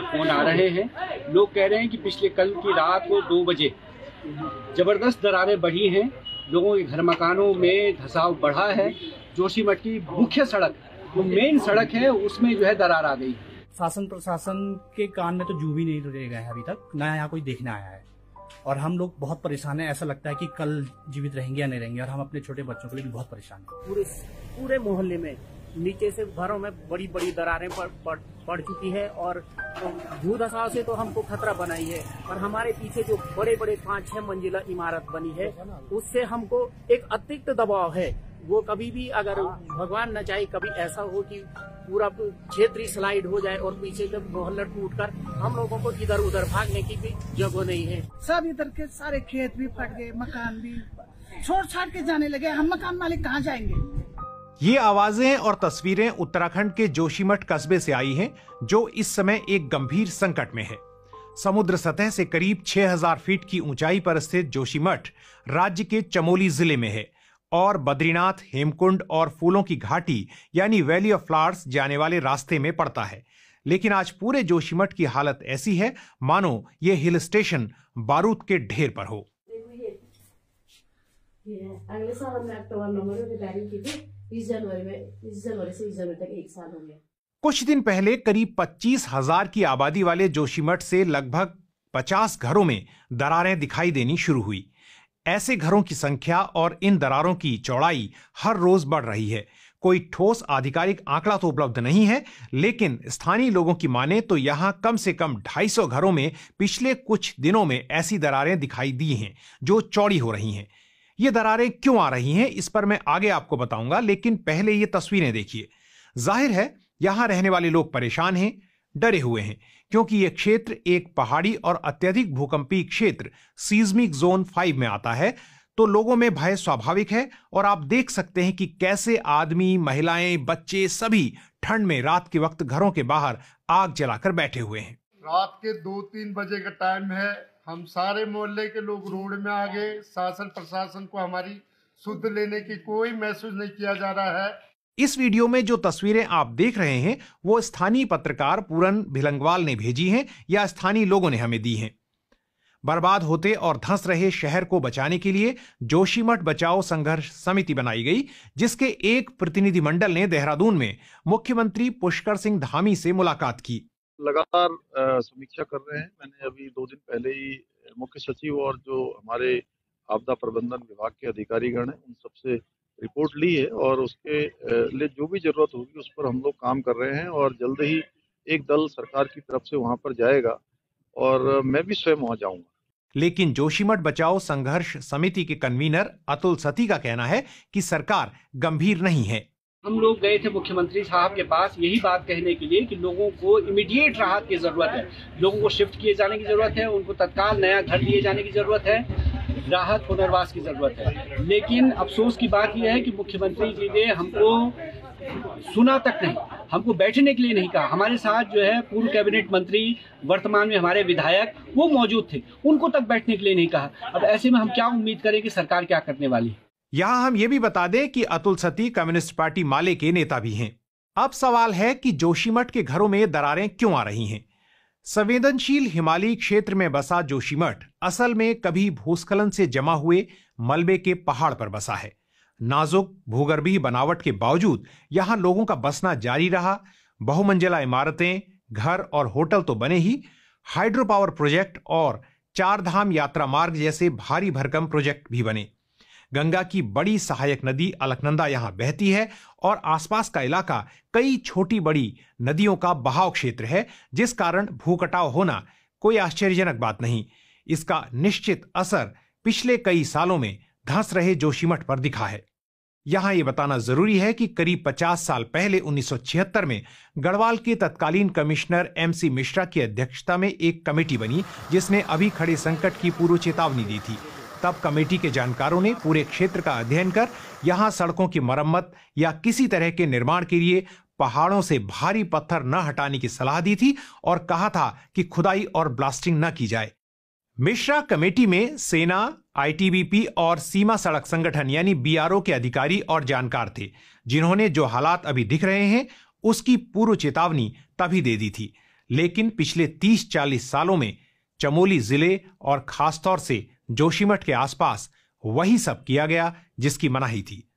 Phone आ रहे हैं। लोग कह रहे हैं कि पिछले कल की रात को 2 बजे जबरदस्त दरारें बढ़ी हैं, लोगों के घर मकानों में धंसाव बढ़ा है। जोशीमठ की मुख्य सड़क, जो मेन सड़क है, उसमें जो है दरार आ गई। शासन प्रशासन के कान में तो जू भी नहीं रह गए हैं अभी तक, ना यहाँ कोई देखने आया है और हम लोग बहुत परेशान हैं। ऐसा लगता है कि कल जीवित रहेंगे या नहीं रहेंगे, और हम अपने छोटे बच्चों के लिए भी बहुत परेशान हैं। पूरे मोहल्ले में नीचे से घरों में बड़ी बड़ी दरारें पड़ चुकी है और भू धसाव से तो हमको खतरा बनाई है। और हमारे पीछे जो बड़े बड़े 5-6 मंजिला इमारत बनी है, उससे हमको एक अतिरिक्त दबाव है। वो कभी भी अगर भगवान न चाहे कभी ऐसा हो कि पूरा क्षेत्र स्लाइड हो जाए और पीछे जब मोहल्ला टूटकर हम लोगों को इधर उधर भागने की भी जगह नहीं है। सब इधर के सारे खेत भी फट गए, मकान भी छोड़ छाड़ के जाने लगे। हम मकान मालिक कहाँ जाएंगे? ये आवाजें और तस्वीरें उत्तराखंड के जोशीमठ कस्बे से आई हैं, जो इस समय एक गंभीर संकट में है। समुद्र सतह से करीब 6000 फीट की ऊंचाई पर स्थित जोशीमठ राज्य के चमोली जिले में है और बद्रीनाथ, हेमकुंड और फूलों की घाटी यानी वैली ऑफ फ्लावर्स जाने वाले रास्ते में पड़ता है। लेकिन आज पूरे जोशीमठ की हालत ऐसी है मानो ये हिल स्टेशन बारूद के ढेर पर हो। अगले साल हमने अक्टूबर नवंबर में रिटायरिंग की थी, इस जनवरी से इस जनवरी तक 1 साल हो गया। कुछ दिन पहले करीब 25,000 की आबादी वाले जोशीमठ से लगभग 50 घरों में दरारें दिखाई देनी शुरू हुई। ऐसे घरों की संख्या और इन दरारों की चौड़ाई हर रोज बढ़ रही है। कोई ठोस आधिकारिक आंकड़ा तो उपलब्ध नहीं है, लेकिन स्थानीय लोगों की माने तो यहां कम से कम 250 घरों में पिछले कुछ दिनों में ऐसी दरारें दिखाई दी हैं जो चौड़ी हो रही हैं। ये दरारें क्यों आ रही हैं, इस पर मैं आगे आपको बताऊंगा, लेकिन पहले ये तस्वीरें देखिए। जाहिर है यहां रहने वाले लोग परेशान हैं, डरे हुए हैं, क्योंकि यह क्षेत्र एक पहाड़ी और अत्यधिक भूकंपीय क्षेत्र सीज्मिक जोन 5 में आता है, तो लोगों में भय स्वाभाविक है। और आप देख सकते हैं कि कैसे आदमी, महिलाएं, बच्चे सभी ठंड में रात के वक्त घरों के बाहर आग जलाकर बैठे हुए हैं। रात के 2-3 बजे का टाइम है, हम सारे मोहल्ले के लोग रोड में आ गए। शासन प्रशासन को हमारी सुध लेने की कोई मैसेज नहीं किया जा रहा है। इस वीडियो में जो तस्वीरें आप देख रहे हैं वो स्थानीय पत्रकार पूरन भिलंगवाल ने भेजी हैं या स्थानीय लोगों ने हमें दी हैं। बर्बाद होते और धंस रहे शहर को बचाने के लिए जोशीमठ बचाओ संघर्ष समिति बनाई गई, जिसके एक प्रतिनिधिमंडल ने देहरादून में मुख्यमंत्री पुष्कर सिंह धामी से मुलाकात की। लगातार समीक्षा कर रहे हैं। मैंने अभी 2 दिन पहले ही मुख्य सचिव और जो हमारे आपदा प्रबंधन विभाग के अधिकारीगण हैं उन सबसे रिपोर्ट ली है और उसके लिए जो भी जरूरत होगी उस पर हम लोग काम कर रहे हैं और जल्द ही एक दल सरकार की तरफ से वहां पर जाएगा और मैं भी स्वयं वहां जाऊंगा। लेकिन जोशीमठ बचाओ संघर्ष समिति के कन्वीनर अतुल सती का कहना है कि सरकार गंभीर नहीं है। हम लोग गए थे मुख्यमंत्री साहब के पास यही बात कहने के लिए कि लोगों को इमीडिएट राहत की जरूरत है, लोगों को शिफ्ट किए जाने की जरूरत है, उनको तत्काल नया घर दिए जाने की जरूरत है, राहत पुनर्वास की जरूरत है। लेकिन अफसोस की बात यह है कि मुख्यमंत्री जी ने हमको सुना तक नहीं, हमको बैठने के लिए नहीं कहा। हमारे साथ जो है पूर्व कैबिनेट मंत्री, वर्तमान में हमारे विधायक, वो मौजूद थे, उनको तक बैठने के लिए नहीं कहा। अब ऐसे में हम क्या उम्मीद करें कि सरकार क्या करने वाली है। यहां हम ये भी बता दें कि अतुल सती कम्युनिस्ट पार्टी माले के नेता भी हैं। अब सवाल है कि जोशीमठ के घरों में दरारें क्यों आ रही हैं। संवेदनशील हिमालयी क्षेत्र में बसा जोशीमठ असल में कभी भूस्खलन से जमा हुए मलबे के पहाड़ पर बसा है। नाजुक भूगर्भीय बनावट के बावजूद यहां लोगों का बसना जारी रहा। बहुमंजिला इमारतें, घर और होटल तो बने ही, हाइड्रो पावर प्रोजेक्ट और 4 धाम यात्रा मार्ग जैसे भारी भरकम प्रोजेक्ट भी बने। गंगा की बड़ी सहायक नदी अलकनंदा यहां बहती है और आसपास का इलाका कई छोटी बड़ी नदियों का बहाव क्षेत्र है, जिस कारण भूकटाव होना कोई आश्चर्यजनक बात नहीं। इसका निश्चित असर पिछले कई सालों में धंस रहे जोशीमठ पर दिखा है। यहां यह बताना जरूरी है कि करीब 50 साल पहले 1976 में गढ़वाल के तत्कालीन कमिश्नर MC मिश्रा की अध्यक्षता में एक कमेटी बनी, जिसने अभी खड़े संकट की पूर्व चेतावनी दी थी। तब कमेटी के जानकारों ने पूरे क्षेत्र का अध्ययन कर यहां सड़कों की मरम्मत या किसी तरह के निर्माण के लिए पहाड़ों से भारी पत्थर न हटाने की सलाह दी थी और कहा था कि खुदाई और ब्लास्टिंग न की जाए। मिश्रा कमेटी में सेना, ITBP और सीमा सड़क संगठन यानी BRO के अधिकारी और जानकार थे, जिन्होंने जो हालात अभी दिख रहे हैं उसकी पूर्व चेतावनी तभी दे दी थी। लेकिन पिछले 30-40 सालों में चमोली जिले और खासतौर से जोशीमठ के आसपास वही सब किया गया जिसकी मनाही थी।